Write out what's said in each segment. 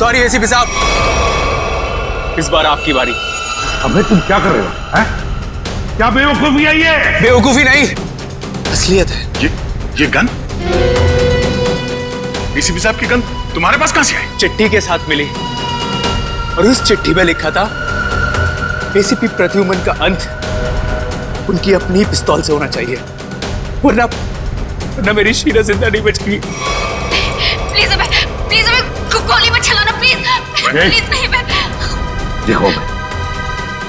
Sorry ACP साहब, इस बार आपकी बारी। अबे तुम क्या कर रहे हो? हैं? क्या बेवकूफी है ये? बेवकूफी नहीं, असलियत है। ये गन? एसीपी साहब की गन तुम्हारे पास कहां से आई? चिट्ठी के साथ मिली और उस चिट्ठी में लिखा था एसीपी प्रद्युमन का अंत उनकी अपनी पिस्तौल से होना चाहिए, वरना मेरी शीला जिंदा नहीं बचेगी। प्लीज हमें गोली मत चलाना, प्लीज प्लीज नहीं। मैं देखो,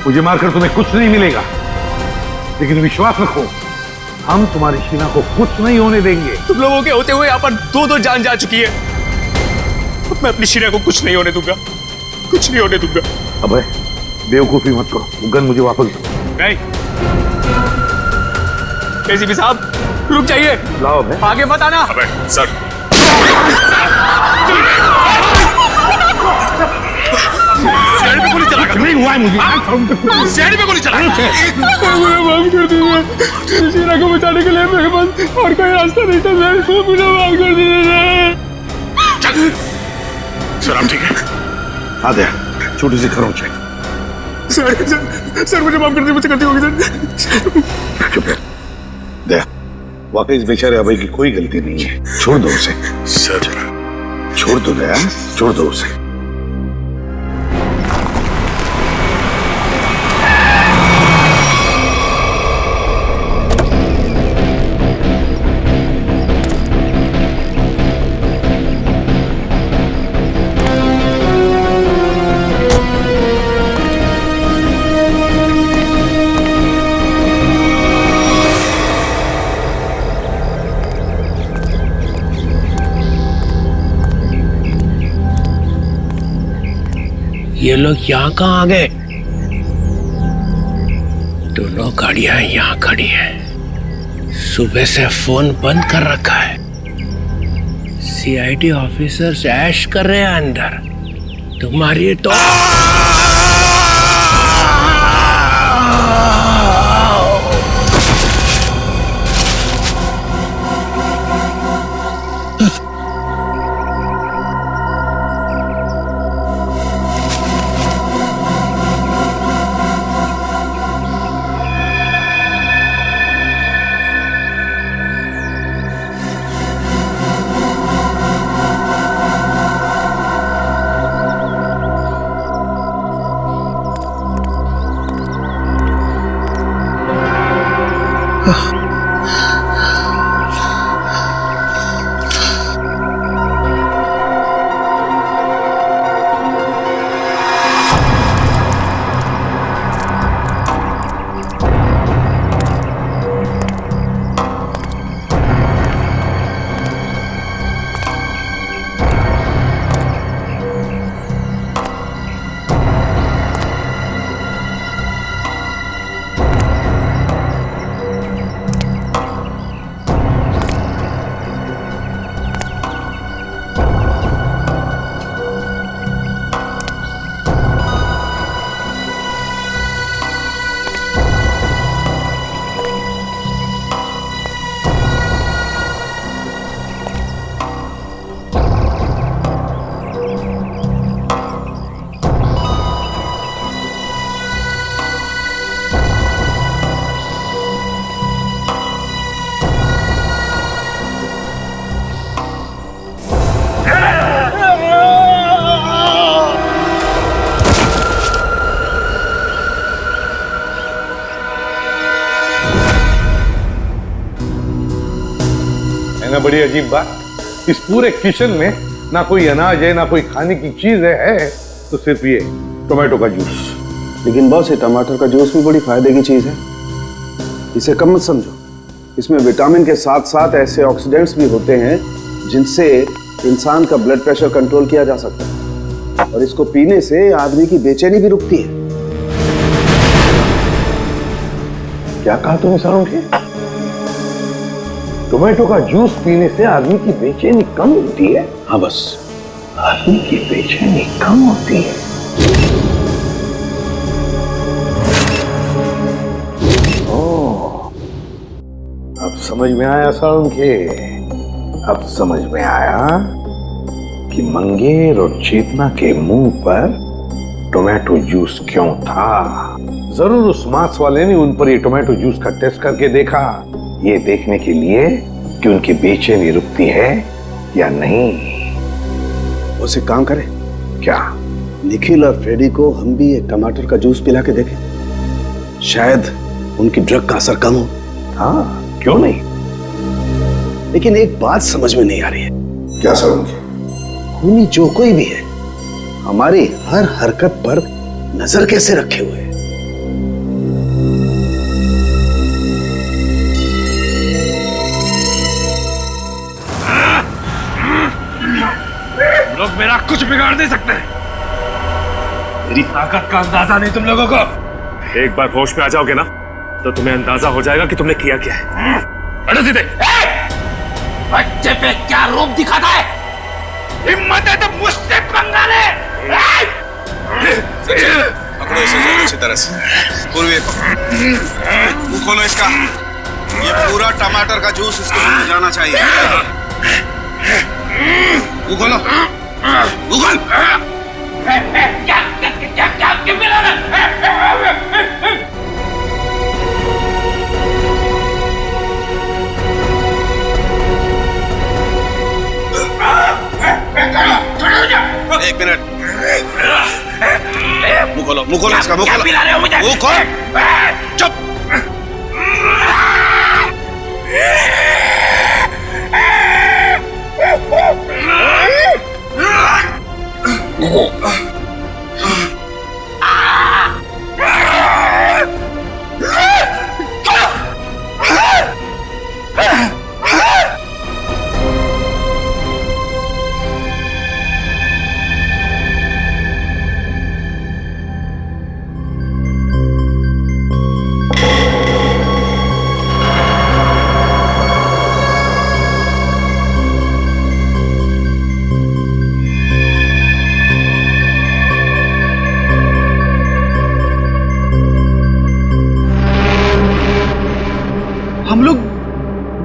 मुझे मारकर तुम्हें कुछ नहीं मिलेगा, लेकिन विश्वास रखो, हम तुम्हारी शीला को कुछ नहीं होने देंगे। तुम लोगों के होते हुए यहाँ पर दो जान जा चुकी है। मैं अपनी शीला को कुछ नहीं होने दूंगा, कुछ नहीं होने दूंगा। अबे बेवकूफी मत करो, वो गन मुझे वापस दो। नहीं एसीपी साहब, रुक जाइए। लाओ अबे। आगे मत आना। अबे सर, शेड पे गोली चला नहीं हुआ है मुझे। शेड पे गोली चला। माफ कर दीजिए, शीला को बचाने के लिए मेरे पास और कोई रास्ता नहीं था सर, मुझे माफ कर दीजिए। सर आप ठीक है? हाँ दे, छोटी सी खरोंच है। सर मुझे माफ कर दीजिए, मुझसे गलती होगी सर। चुप है। दे, वाकई इस बेचारे अभय की कोई गलती नहीं है, छोड़ दो उसे। सर छोड़ दो दया, छोड़ दो उसे। ये लोग यहाँ कहाँ आ गए? दोनों गाड़ियां यहाँ खड़ी हैं। सुबह से फोन बंद कर रखा है। सीआईडी ऑफिसर्स ऐश कर रहे हैं अंदर। तुम्हारी तो ना बड़ी अजीब बात, इस पूरे किचन में ना कोई अनाज है, ना कोई खाने की चीज है तो सिर्फ ये टोमेटो का जूस। लेकिन बॉस, ये टमाटर का जूस भी बड़ी फायदे की चीज है, इसे कम मत समझो। इसमें विटामिन के साथ साथ ऐसे ऑक्सीडेंट्स भी होते हैं जिनसे इंसान का ब्लड प्रेशर कंट्रोल किया जा सकता है, और इसको पीने से आदमी की बेचैनी भी रुकती है। क्या कहा तुमने सारों के? टोमेटो का जूस पीने से आदमी की बेचैनी कम होती है? हाँ बस, आदमी की बेचैनी कम होती है। अब समझ में आया सारुण के, अब समझ में आया कि मंगेर और चेतना के मुंह पर टोमेटो जूस क्यों था। जरूर उस मांस वाले ने उन पर ये टोमेटो जूस का टेस्ट करके देखा, ये देखने के लिए कि उनकी बेचैनी रुकती है या नहीं। उसे काम करें क्या? निखिल और फ्रेडी को हम भी एक टमाटर का जूस पिला के देखें, शायद उनकी ड्रग का असर कम हो। हाँ, क्यों नहीं। लेकिन एक बात समझ में नहीं आ रही है। क्या सर? उनकी खूनी जो कोई भी है हमारी हर हरकत पर नजर कैसे रखे हुए है? लोग मेरा कुछ बिगाड़ नहीं सकते। मेरी ताकत का अंदाजा नहीं तुम लोगों को। एक बार होश में आ जाओगे ना तो तुम्हें अंदाजा हो जाएगा कि तुमने किया क्या है। बैठो सीधे। बच्चे पे क्या रूप दिखाता है? हिम्मत है तो मुझसे पंगा ले। पकड़ो इसे अच्छी तरह से। पूर्वी मुंह खोलो इसका। ये पूरा टमाटर का जूस इसके मुंह में जाना चाहिए। मुंह खोलो। मुंह खोल। क्या मिला ना? एक मिनट। मुंह खोलो इसका। मुंह खोलो। मुंह खोल। चुप। हम लोग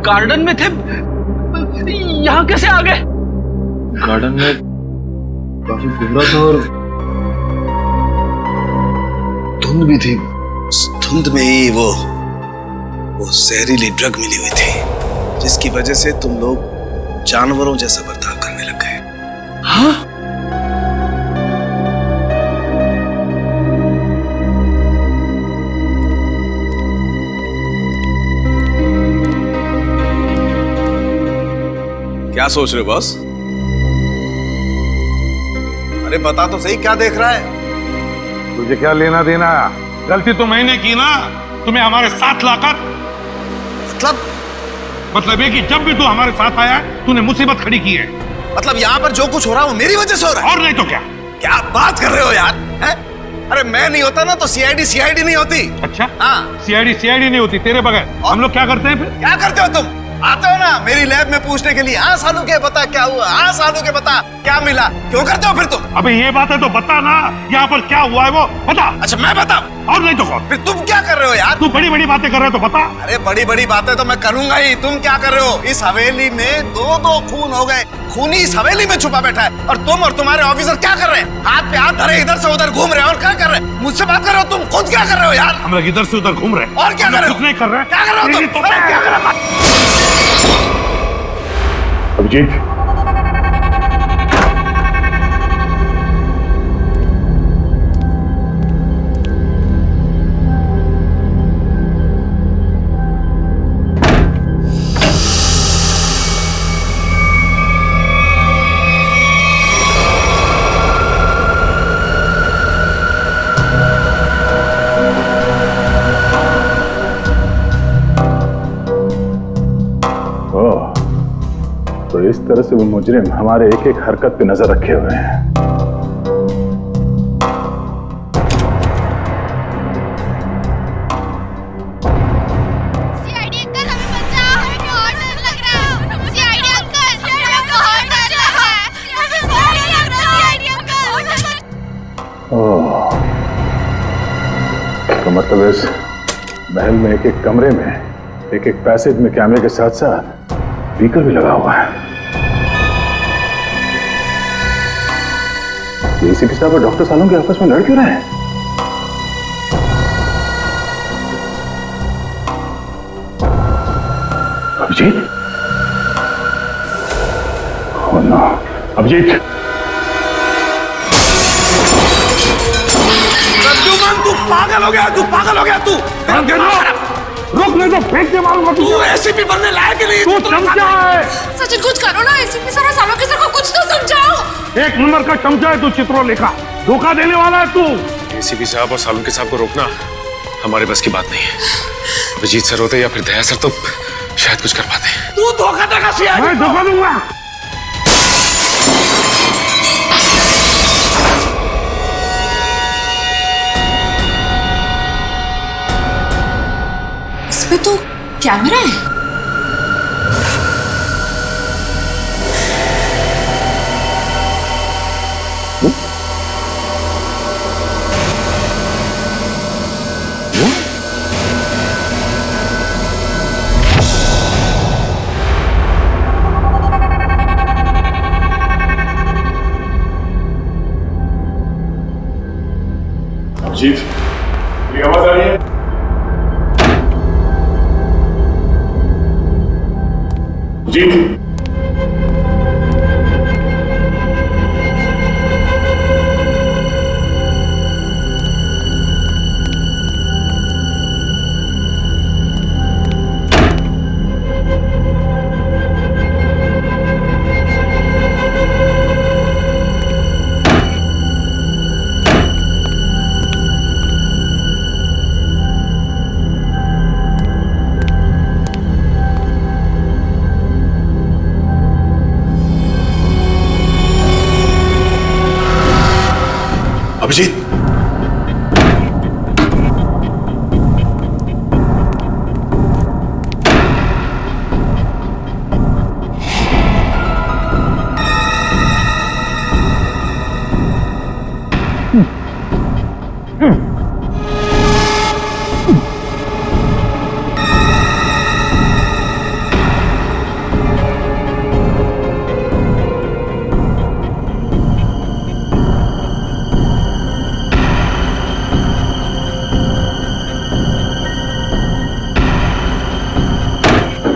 गार्डन में थे, यहाँ कैसे आ गए? गार्डन में काफी कोहरा था और धुंध भी थी। धुंध में ही वो जहरीली ड्रग मिली हुई थी, जिसकी वजह से तुम लोग जानवरों जैसा बर्ताव करने लग गए। हाँ? क्या सोच रहे हो बॉस? अरे बता तो सही, क्या देख रहा है? तुझे क्या लेना देना? गलती तो मैंने की ना, तुम्हें हमारे साथ लाकर। मतलब ये कि जब भी तू हमारे साथ आया तूने मुसीबत खड़ी की है। मतलब यहाँ पर जो कुछ हो रहा है वो मेरी वजह से हो रहा है? और नहीं तो क्या? क्या बात कर रहे हो यार? है? अरे मैं नहीं होता ना तो सीआईडी नहीं होती। अच्छा? हाँ। सीआईडी नहीं होती तेरे बगैर। हम लोग क्या करते हैं फिर? क्या करते हो तुम? आते हो ना मेरी लैब में पूछने के लिए, हाँ सालू के बता क्या हुआ, हाँ सालू के बता क्या मिला। क्यों करते हो फिर तुम? अबे ये बात है तो बता ना, यहाँ पर क्या हुआ है वो बता। अच्छा मैं बताऊं? और नहीं तो कौन? फिर तुम क्या कर रहे हो यार? तू बड़ी बड़ी बातें कर रहे हो तो बता। अरे बड़ी बड़ी बातें तो मैं करूंगा ही। तुम क्या कर रहे हो? इस हवेली में दो खून हो गए। खूनी इस हवेली में छुपा बैठा है और तुम और तुम्हारे ऑफिसर क्या कर रहे हैं? हाथ पे हाथ धरे इधर से उधर घूम रहे हैं। और क्या कर रहे हैं? मुझसे बात कर रहे हो? तुम खुद क्या कर रहे हो यार? हम लोग इधर से उधर घूम रहे हैं। और क्या कर रहे हो? कुछ नहीं कर रहे हैं। क्या कर रहे हो तुम? अरे क्या कर रहे हो? अभिजीत, तो इस तरह से वो मुजरिम हमारे एक एक हरकत पे नजर रखे हुए हैं। सीआईडी अंकल हमें बचाओ, हमें बहुत डर लग रहा है। सीआईडी अंकल हमें बहुत डर लग रहा है। CID uncle. ओह, तो मतलब इस महल में एक एक कमरे में एक एक पैसेज में कैमरे के साथ साथ स्पीकर भी लगा हुआ है। एसीपी साहब और डॉक्टर सालों के आपस में लड़ क्यों रहे हैं? अभिजीत? Oh no. अभिजीत? प्रद्युमन, तू पागल हो गया, तू पागल हो गया, तू रुक, नहीं तो फेंक के मारूंगा तू एसीपी बनने लायक ही नहीं। तू चमचा है, सचिन कुछ करो ना, एसीपी सर और सालों के सर को कुछ तो समझाओ। एक नंबर का चमचा है तू, चित्रोलेखा, धोखा देने वाला है तू। एसीपी साहब और सालुंके साहब को रोकना हमारे बस की बात नहीं है। अभिजीत सर होते या फिर दया सर तो शायद कुछ कर पाते। तू धोखा देगा सीआईडी, मैं धोखा दूंगा। इसमें तो कैमरा है। अभिजीत, मेरी आवाज आ रही है? अभिजीत, अभिजीत,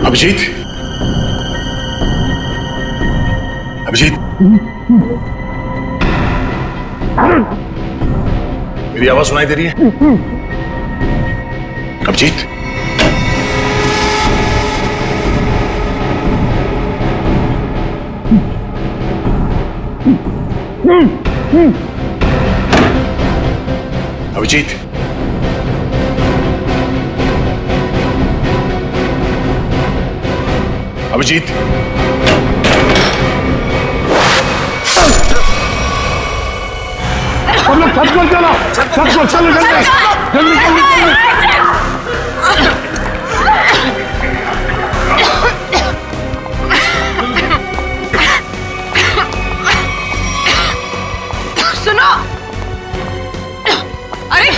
अभिजीत, अभिजीत, मेरी आवाज सुनाई दे रही है? अभिजीत, अभिजीत, अभिजीत, हम लोग छत पर चलो, छत पर चलो, जल्दी जल्दी जल्दी। सुनो, अरे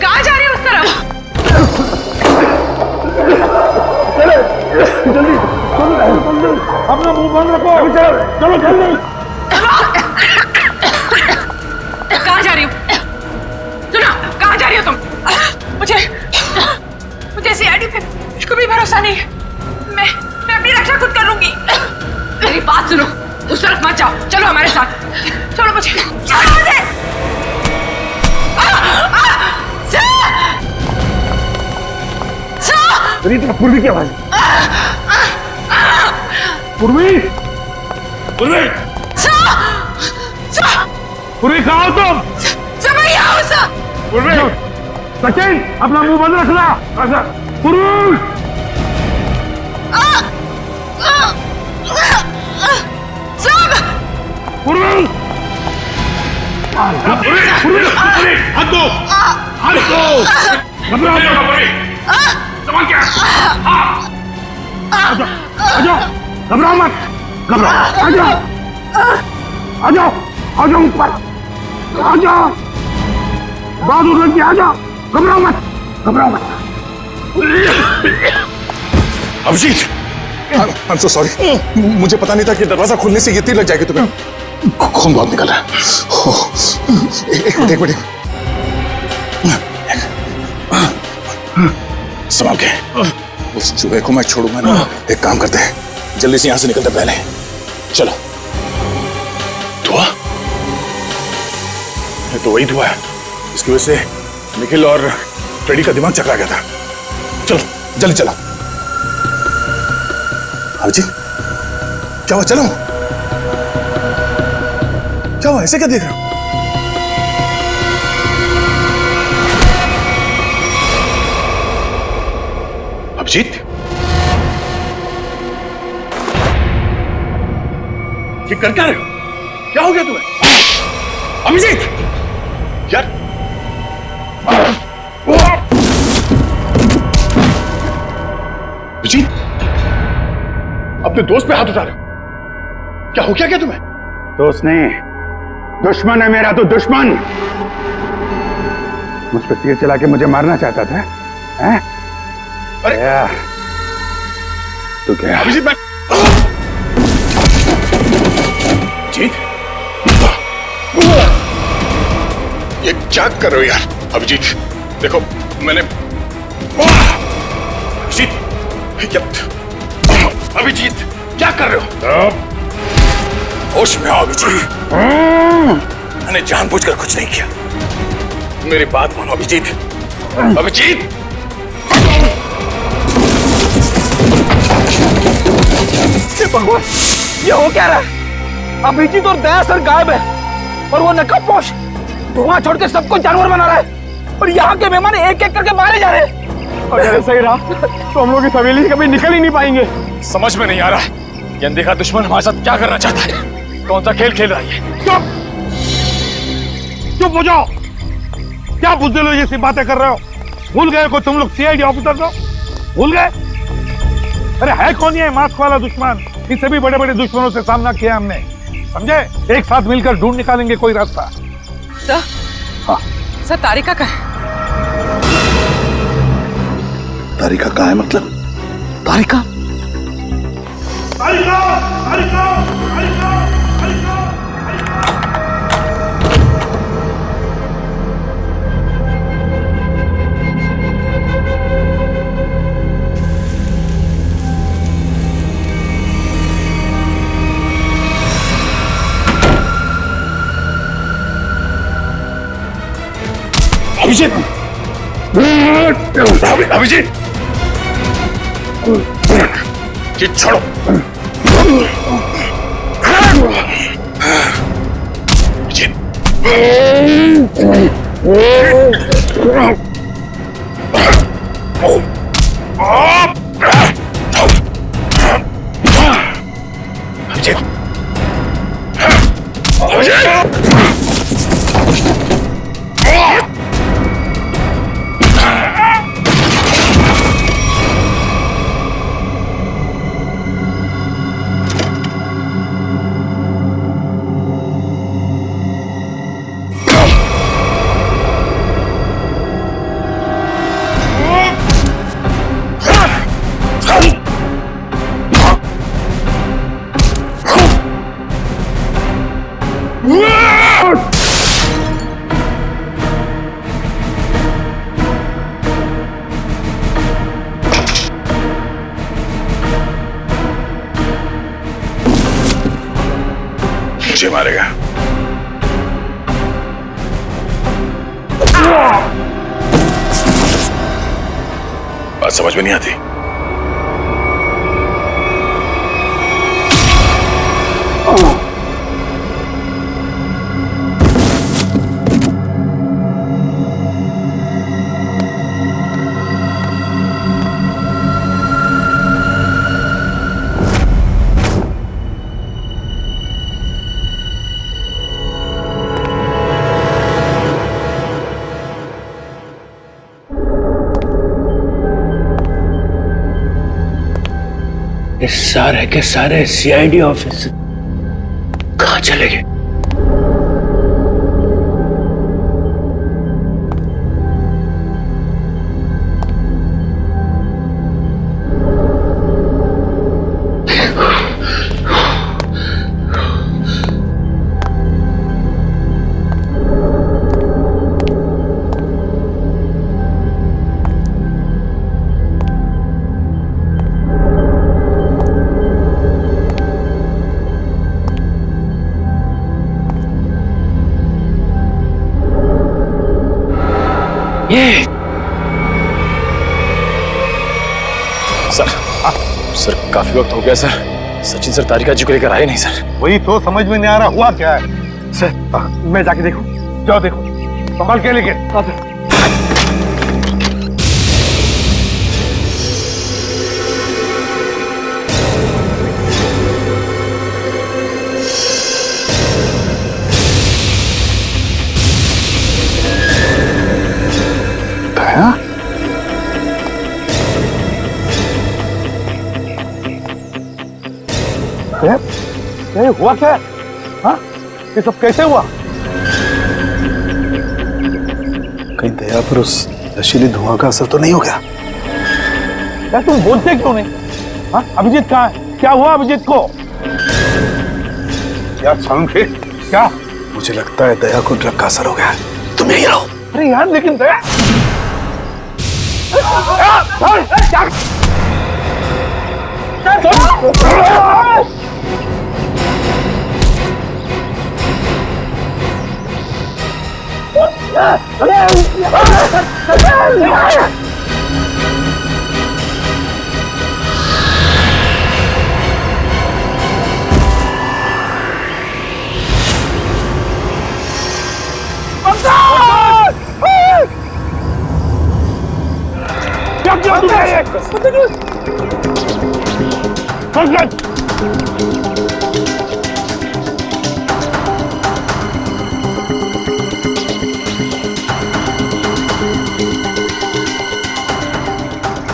कहाँ जा रही हो उस तरफ? जल्दी अपना मुंह बंद रखो, चलो जल्दी। कहाँ जा रही हो? सुनो, कहाँ जा रही हो तुम? मुझे सीआईडी पे बिल्कुल भी भरोसा नहीं है। मैं अपनी रक्षा खुद कर लूंगी। मेरी बात सुनो, उस तरफ मत जाओ, चलो हमारे साथ। छोड़ो मुझे, छोड़ो मुझे। मेरी तरफ पूर्वी की आवाज। पूर्वी, पूर्वी, पूर्वी कहाँ हो तुम? पूर्वी, सचिन अपना मुंह बंद रखना। पूर्वी, पूर्वी, पूर्वी, हाथ दो, हाथ दो, घबराओ मत। सवाल क्या? आ जाओ, घबराओ मत, घबराओ, आ जाओ, आ जाओ, आ जाओ ऊपर, आ जाओ, बहादुर लड़की आ जाओ, घबराओ मत, घबराओ मत। अभिजीत, I'm so sorry, मुझे पता नहीं था कि दरवाजा खोलने से ये तीर लग जाएगी तुम्हें। खून बहुत निकल रहा है। एक मिनट संभाल के। उस चूहे को मैं छोड़ूंगा ना। एक काम करते हैं, जल्दी से यहां से निकलते पहले। चलो। धुआं? ये तो वही धुआं है, इसकी वजह से निखिल और फ्रेडी का दिमाग चकरा गया था। चलो जल्दी चला। अभिजीत क्या हुआ? चलो। क्या हुआ? ऐसे क्या देख रहे हो? अभिजीत ये कर क्या रहे हो? क्या हो गया तुम्हें? अभिजीत यार अभिजीत अपने दोस्त पे हाथ उठा रहे हो? क्या हो क्या तुम्हें? दोस्त नहीं, दुश्मन है मेरा। तो दुश्मन मुझ पर तीर चला के मुझे मारना चाहता था। हैं? अरे तो क्या? अभिजीत मैं जीत ये क्या कर रहे हो यार? अभिजीत देखो मैंने अभिजीत क्या कर रहे हो? होश में आओ अभिजीत। मैंने जानबूझकर कुछ नहीं किया। मेरी बात मानो अभिजीत। अभिजीत भगवान ये हो क्या रहा है? अभिजीत और दया सर गायब है और वो नकाबपोश धुआं छोड़ के सबको जानवर बना रहा है और यहाँ के मेहमान एक एक करके मारे जा रहे हैं। अगर ऐसा ही रहा तो हम लोग इस हवेली से कभी निकल ही नहीं पाएंगे। समझ में नहीं आ रहा है ये अनदेखा दुश्मन हमारे साथ क्या करना चाहता है। कौन सा खेल खेल रहा है? चुप चुप हो जाओ। क्या बुज़दिल जैसी बातें कर रहे हो? भूल गए को तुम लोग सीआईडी ऑफिसर हो? भूल गए? अरे है कौन ये मास्क वाला दुश्मन? इससे भी बड़े बड़े दुश्मनों से सामना किया हमने, समझे? एक साथ मिलकर ढूंढ निकालेंगे कोई रास्ता। सर हाँ सर तारिका का है। तारिका कहाँ है? मतलब तारिका? तारिका तारिका तारिका तारिका अभिजीत अभिजीत ये छोड़ो। अभिजीत मुझे मारेगा। बात समझ में नहीं आती। ये सारे के सारे सीआईडी ऑफिस कहाँ चले गए? ये सर काफी वक्त हो गया सर। सचिन सर तारिका जी को लेकर आए नहीं सर। वही तो समझ में नहीं आ रहा हुआ क्या है। सर मैं जाके देखूं। जाओ देखो, संभाल के लेके। हाँ सर। ये हुआ क्या? हाँ, ये सब कैसे हुआ? कहीं दया पर उस नशीली धुआं का असर तो नहीं हो गया? यार तुम बोलते क्यों नहीं? हाँ, अभिजीत कहाँ है? क्या हुआ अभिजीत को? यार समझे क्या? मुझे लगता है दया को ड्रग का असर हो गया है। तुम यहीं रहो। अरे यार लेकिन दया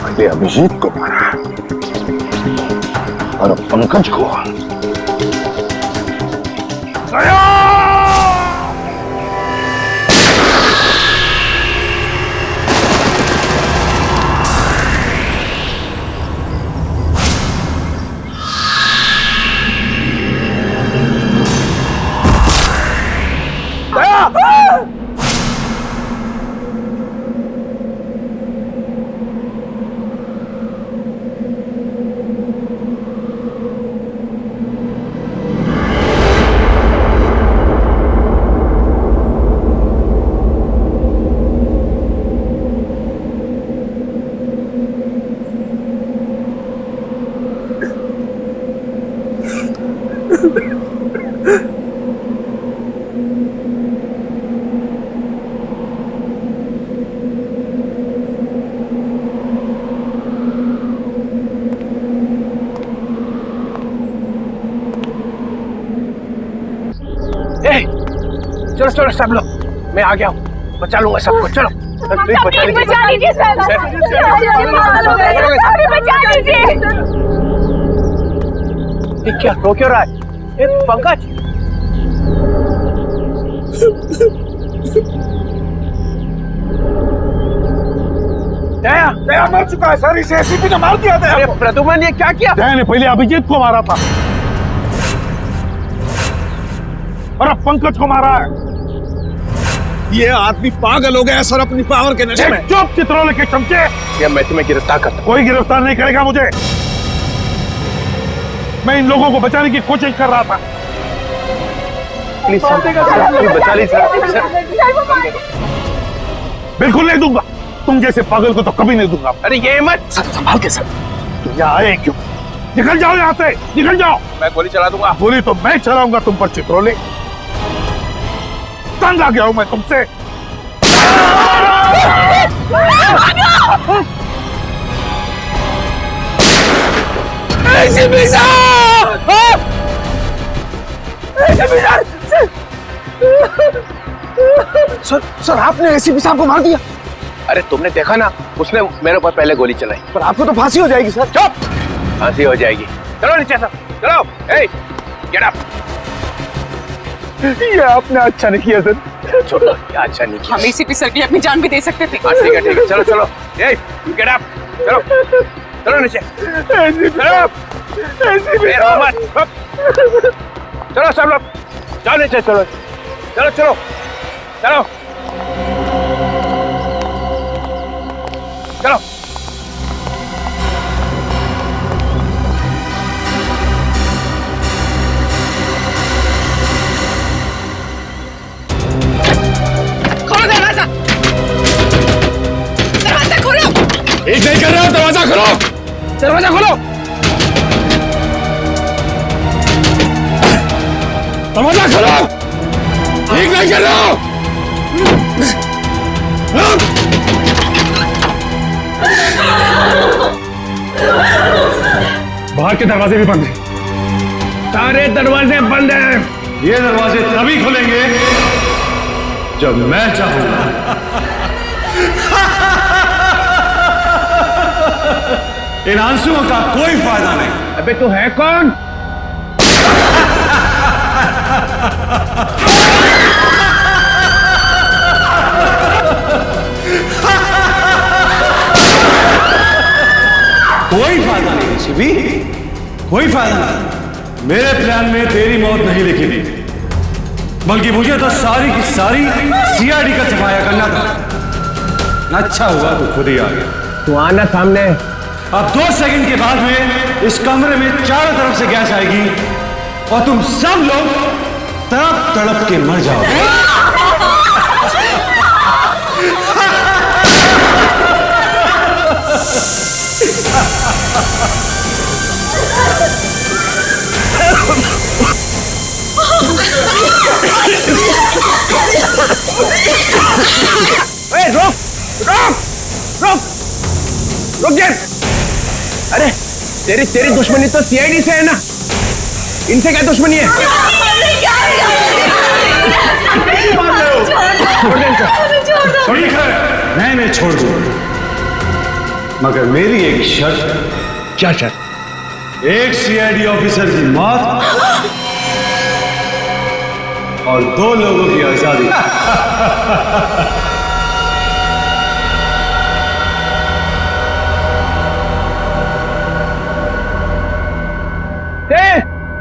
पहले अभिजीत को मारा और पंकज को। चलो चलो सब लोग, मैं आ गया हूँ, बचा लूंगा सबको। चलो प्लीज बचा लीजिए सर। ये क्या रो क्यों रहा है? ये पंकज दया दया मर चुका है सर। इसे एसीपी ने मार दिया। दया को। प्रद्युमन ये क्या किया? दया ने पहले अभिजीत को मारा था और अब पंकज को मारा है। ये आदमी पागल हो गया सर अपनी पावर के नशे में। चुप चित्रोले के चमचे। या मैं तुम्हें गिरफ्तार करता हूँ। कोई गिरफ्तार नहीं करेगा मुझे। मैं इन लोगों को बचाने की कोशिश कर रहा था। प्लीज बचा लीजिए सर। बिल्कुल नहीं दूंगा। तुम जैसे पागल को तो कभी नहीं दूंगा। अरे ये मत सर, संभाल के सर। तुम यहाँ आए क्यों? निकल जाओ यहाँ से, निकल जाओ। मैं गोली चला दूंगा। गोली तो मैं चलाऊंगा तुम पर चित्रोले। तंग आ गया हूं मैं तुमसे। सर सर आपने एसीपी साहब को मार दिया। अरे तुमने देखा ना, उसने मेरे ऊपर पहले गोली चलाई। पर आपको तो फांसी हो जाएगी सर। चुप, फांसी हो जाएगी। चलो नीचे सर, चलो। ए, गेट अप। ये आपने अच्छा नहीं किया सर। छोड़ो, क्या अच्छा नहीं किया। हम एसीपी सर की अपनी जान भी दे सकते थे। हाँ ठीक है ठीक है, चलो चलो। ए, गेट अप। चलो चलो नीचे। चलो चलो सब लोग, चलो नीचे। चलो चलो चलो चलो चलो। खोलो दरवाजा। ठीक नहीं कर रहे हो, दरवाजा खोलो। दरवाजा खोलो। दरवाजा खोलो। ठीक नहीं कर रहे हो। बाहर के दरवाजे भी बंद हैं। सारे दरवाजे बंद हैं। ये दरवाजे तभी खुलेंगे जब मैं चाहूंगा। इन आंसुओं का कोई फायदा नहीं। अबे तू है कौन? कोई फायदा नहीं शिवी, कोई फायदा नहीं। मेरे प्लान में तेरी मौत नहीं लिखी थी, बल्कि मुझे तो सारी की सारी सीआईडी का सफाया करना था। अच्छा हुआ तू खुद ही आ गया। तू आना सामने। अब 2 सेकंड के बाद में इस कमरे में चारों तरफ से गैस आएगी और तुम सब लोग तड़प तड़प के मर जाओगे। रुक रुक रुक रुक जा। अरे तेरी दुश्मनी तो सीआईडी से है ना, इनसे क्या दुश्मनी है? ठीक है, मैं छोड़ दूं, मगर मेरी एक शर्त है। क्या शर्त? एक सीआईडी ऑफिसर की मौत और 2 लोगों की आजादी।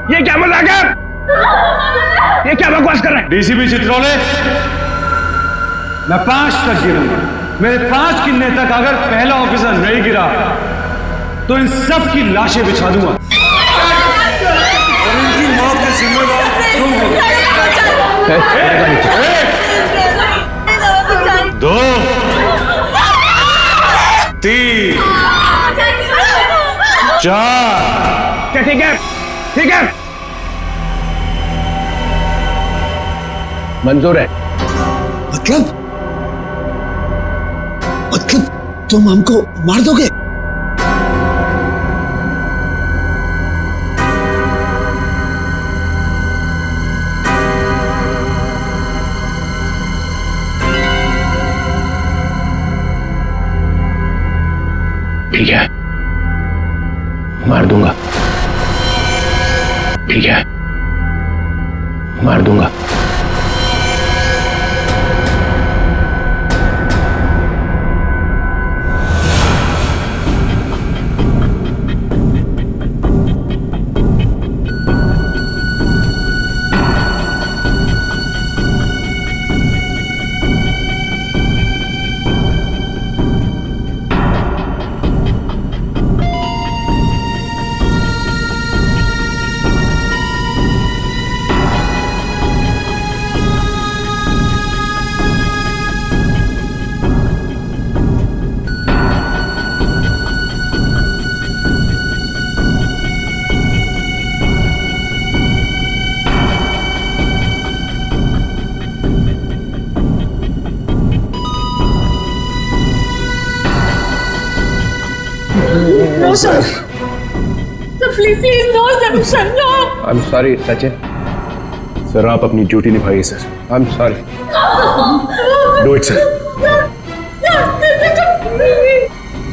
ये क्या मजाक है? ये क्या बकवास कर रहा है? डीसीपी चित्रोले, मैं 5 तक गिरूंगा। मेरे 5 गिनने तक अगर पहला ऑफिसर नहीं गिरा तो इन सब की लाशें बिछा दूंगा और इनकी मौत के जिम्मेदार तुम हो। 2 3 4। ठीक है, ठीक है, मंजूर है। मतलब तुम हमको मार दोगे? ठीक है, मार दूंगा। ठीक है, मार दूंगा। No, sir. Sir, please, no, sir, no. I'm sorry, Sachin. Sir आप अपनी ड्यूटी निभाइए sir. I'm sorry. Do it, sir.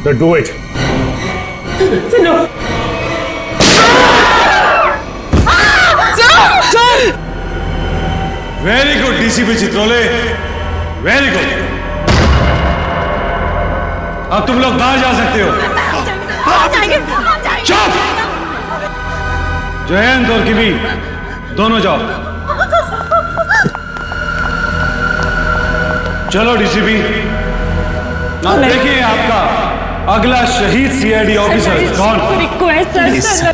Sir, do it. No. Very good, DCP Chitrole, very good. अब तुम लोग बाहर जा सकते हो। चुप! जयंत और किमी दोनों जाओ। चलो डीसीपी, अब देखिए आपका अगला शहीद सीआईडी ऑफिसर कौन? रिक्वेस्ट सर,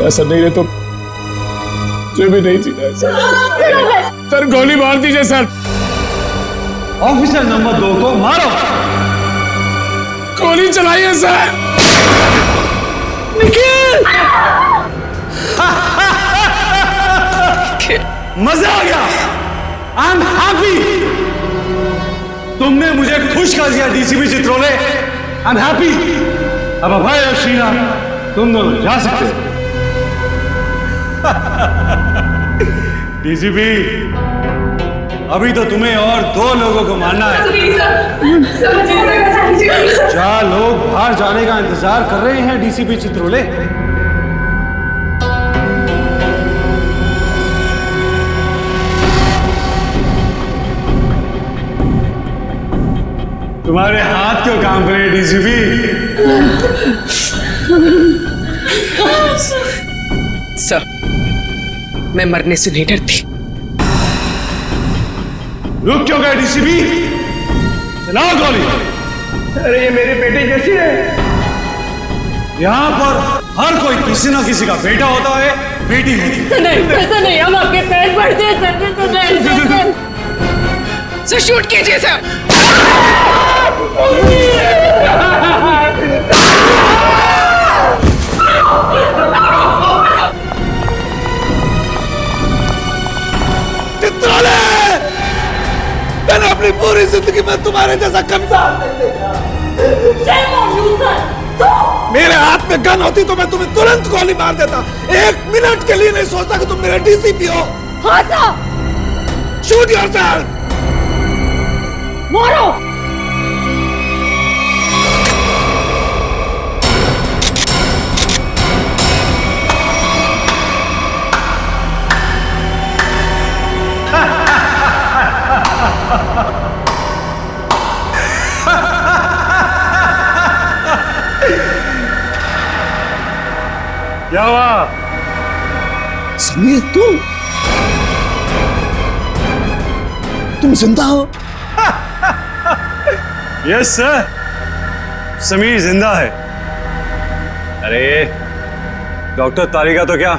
ऐसा नहीं रहे तो मुझे भी नहीं जीना है सर गोली मार दीजिए सर। ऑफिसर नंबर 2 को मारो। गोली चलाइए सर। मजा आ गया। I am happy. तुमने मुझे खुश कर दिया DCP Chitrole. I am happy. अब अभय और शीला तुम दोनों जा सकते हो। डीसीपी अभी तो तुम्हें और 2 लोगों को मारना है। 4 लोग बाहर जाने का इंतजार कर रहे हैं डीसीपी चित्रोले। तुम्हारे हाथ क्यों काम कर रहे हैं डीसीपी? सर, मैं मरने से नहीं डरती। रुक क्यों गए डीसीपी? चलाओ गोली। अरे ये मेरे बेटे जैसी है। यहाँ पर हर कोई किसी ना किसी का बेटा होता है, बेटी होती है। ऐसा नहीं, हम आपके पैर पड़ते हैं। सर शूट कीजिए सर। चित्रोले, मैंने अपनी पूरी जिंदगी में तुम्हारे जैसा कमजोर नहीं देखा। मेरे हाथ में गन होती तो मैं तुम्हें तुरंत गोली मार देता। 1 मिनट के लिए नहीं सोचता कि तुम मेरा डीसीपी हो। हाँ सर। Shoot yourself. मारो। क्या हुआ? समीर तुम जिंदा हो? यस सर, समीर जिंदा है। अरे डॉक्टर तारिका तो क्या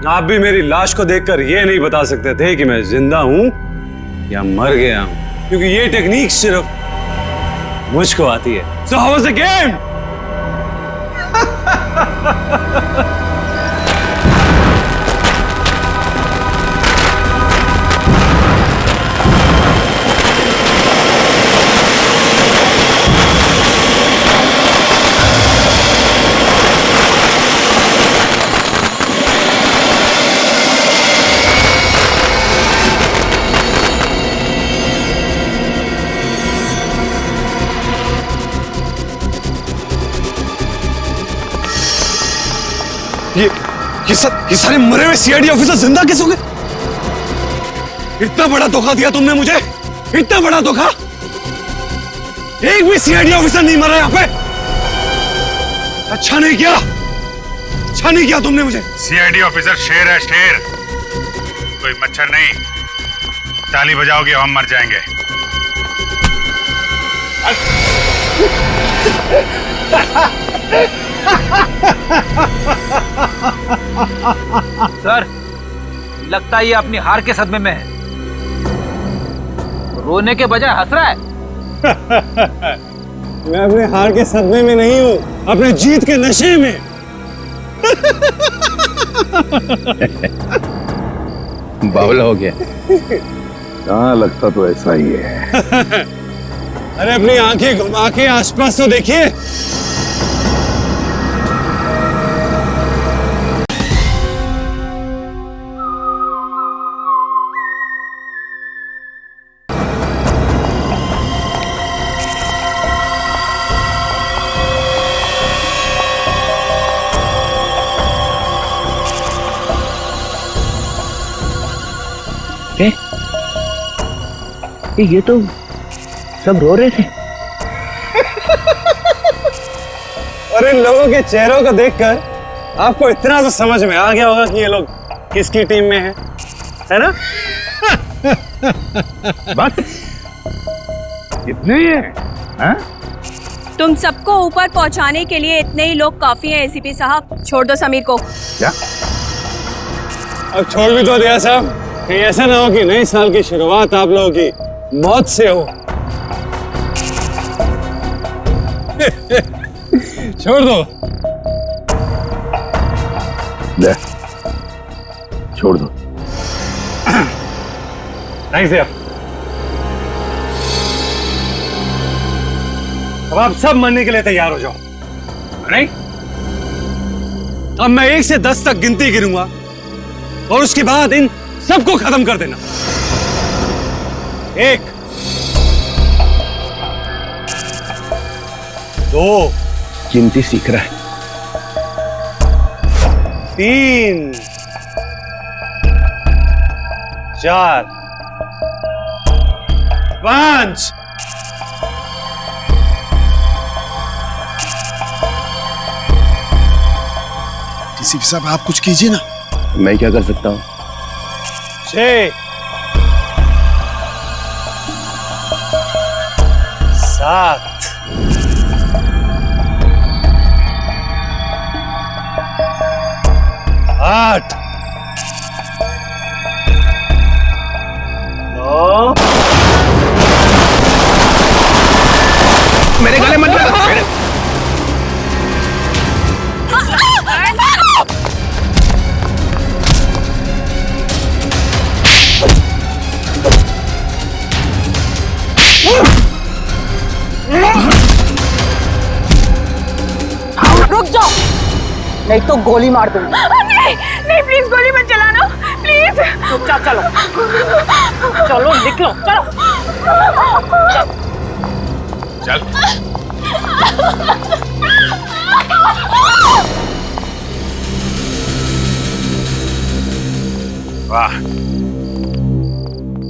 आप भी मेरी लाश को देखकर ये नहीं बता सकते थे कि मैं जिंदा हूं या मर गया हूं, क्योंकि ये टेक्निक सिर्फ मुझको आती है। So how was the game? ये सारे मरे हुए सीआईडी ऑफिसर जिंदा कैसे हो गए? इतना बड़ा धोखा दिया तुमने मुझे, इतना बड़ा धोखा। एक भी सीआईडी ऑफिसर नहीं मरा यहाँ पे। अच्छा नहीं किया, अच्छा नहीं किया तुमने मुझे। सीआईडी ऑफिसर शेर है, शेर, कोई मच्छर नहीं। ताली बजाओगे हम मर जाएंगे। सर लगता है ये अपनी हार के सदमे में है, रोने के बजाय हंस रहा है। मैं अपने हार के सदमे में नहीं हूं, अपने जीत के नशे में। बावला हो गया। हाँ लगता तो ऐसा ही है। अरे अपनी आंखें घुमा के आसपास तो देखिए। ये तो सब रो रहे थे। और इन लोगों के चेहरों को देखकर आपको इतना तो समझ में आ गया होगा कि ये लोग किसकी टीम में हैं, है ना? बस इतने ही है, हाँ? तुम सबको ऊपर पहुंचाने के लिए इतने ही लोग काफी हैं एसीपी साहब। छोड़ दो समीर को। क्या? अब छोड़ भी तो दिया साहब, कहीं ऐसा ना हो कि नए साल की शुरुआत आप लोगों की मौत से हो। छोड़ दो। दे, छोड़ दो। थैंक्स यार। अब आप सब मरने के लिए तैयार हो जाओ, नहीं? अब मैं 1 से 10 तक गिनती गिनूंगा और उसके बाद इन सबको खत्म कर देना। 1, 2, गिनती सीख रहा है। 3, 4, 5। डीसीपी साहब आप कुछ कीजिए ना। मैं क्या कर सकता हूँ? 6, 7, 8, 9। मेरे गले मत लगा। रुक जाओ, नहीं तो गोली मार दूंगी। नहीं नहीं, प्लीज गोली मत चलाना, प्लीज। चुपचाप चलो, चलो निकलो, चलो। चल। वाह,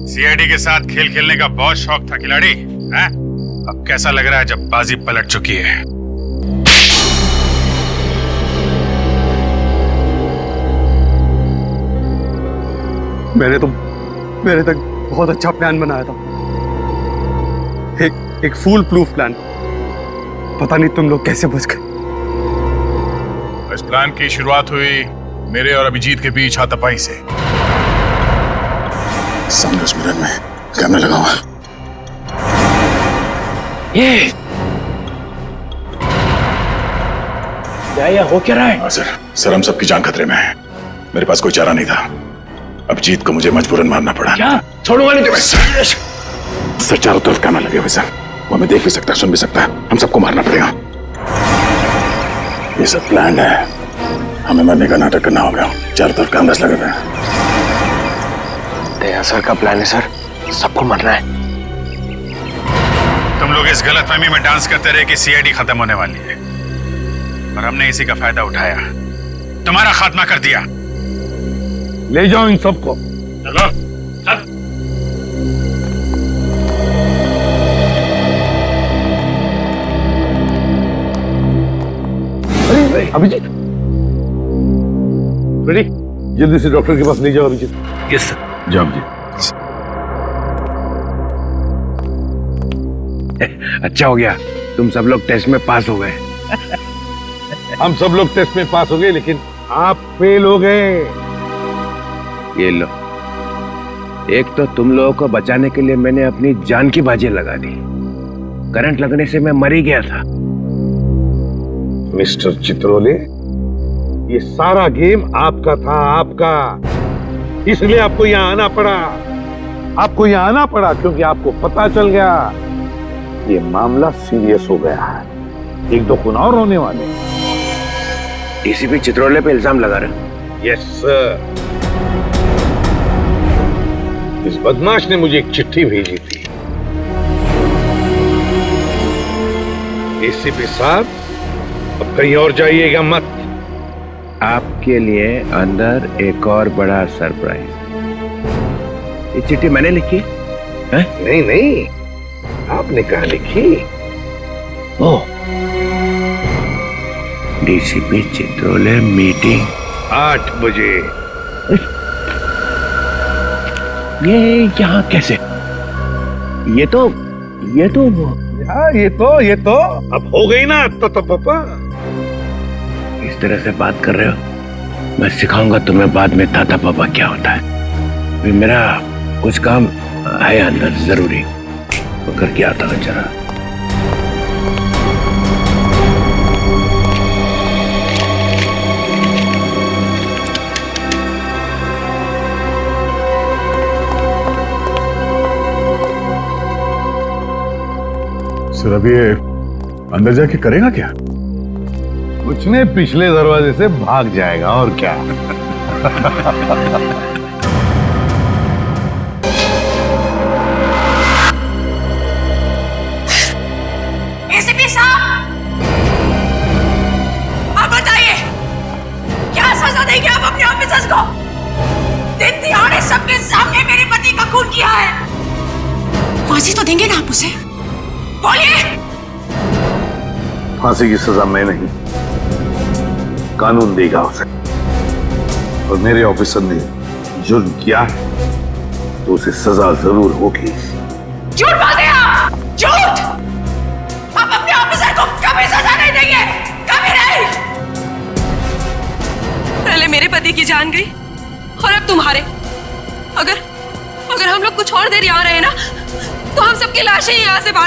सीआईडी के साथ खेल खेलने का बहुत शौक था खिलाड़ी, हैं? अब कैसा लग रहा है जब बाजी पलट चुकी है? मैंने तक बहुत अच्छा प्लान बनाया था, एक फूल प्रूफ प्लान। पता नहीं तुम लोग कैसे बच गए। इस प्लान की शुरुआत हुई मेरे और अभिजीत के बीच हाथापाई से। सामने उस मिरर में कैमरा लगा हुआ। ये क्या हो क्या रहा है? सर हम सबकी जान खतरे में है। मेरे पास कोई चारा नहीं था। अभिजीत को मुझे मजबूरन मारना पड़ा। क्या? छोड़ूंगा नहीं तुम्हें। सर चारों तरफ कैमरा लगे हुए सर, वो हमें देख भी सकता है, सुन भी सकता है। हम सबको मारना पड़ेगा। ये सब प्लान है, हमें मरने का नाटक करना होगा। चारों तरफ कैमरास लगे हुए हैं। दया सर का प्लान है सर, सबको मरना है। तुम लोग इस गलतफहमी में डांस करते रहे कि सीआईडी खत्म होने वाली है, और हमने इसी का फायदा उठाया, तुम्हारा खात्मा कर दिया। ले जाओ इन सबको। चलो चल। अरे अभिजीत, रेडी? जल्दी से डॉक्टर के पास ले जाओ अभिजीत। Yes sir. जाओ अभिजीत। अच्छा हो गया, तुम सब लोग टेस्ट में पास हो गए। हम सब लोग टेस्ट में पास हो गए, लेकिन आप फेल हो गए। ये लो, एक तो तुम लोगों को बचाने के लिए मैंने अपनी जान की बाजी लगा दी। करंट लगने से मैं मर ही गया था। मिस्टर चित्रोले, ये सारा गेम आपका था, आपका। इसलिए आपको यहाँ आना पड़ा। आपको यहाँ आना पड़ा क्योंकि आपको पता चल गया ये मामला सीरियस हो गया है। 1-2 खून और होने वाले। डीसीपी चित्रोले पे इल्जाम लगा रहे? Yes sir. इस बदमाश ने मुझे एक चिट्ठी भेजी थी। एसीपी साहब, अब कहीं और जाइएगा मत। आपके लिए अंदर एक और बड़ा सरप्राइज। ये चिट्ठी मैंने लिखी है? नहीं नहीं, आपने कहा लिखी? ओह, डीसीपी चित्रोले मीटिंग 8 बजे। ये यहाँ कैसे? ये तो ये तो अब हो गई ना। तो पापा इस तरह से बात कर रहे हो? मैं सिखाऊंगा तुम्हें बाद में दादा पापा क्या होता है। अभी मेरा कुछ काम है अंदर जरूरी, वो करके आता हूं जरा। सर अब ये अंदर जाके करेगा क्या? कुछ नहीं, पिछले दरवाजे से भाग जाएगा और क्या। एसीपी साहब, आप बताइए क्या सजा देंगे आप अपने ऑफिसर्स को? दिन दिहाड़े सबके सामने मेरे पति का खून किया है। फांसी तो देंगे ना आप उसे? बोलिए। फांसी की सजा मैं नहीं, कानून देगा उसे। और मेरे ऑफिसर ने जुर्म किया है तो उसे सजा जरूर होगी। झूठ बोलते हैं आप, झूठ! आप अपने ऑफिसर को कभी सजा नहीं देंगे, कभी नहीं। पहले मेरे पति की जान गई और अब तुम्हारे। अगर हम लोग कुछ और देर यहाँ रहे ना तो हम सबकी लाशें यहाँ से बाहर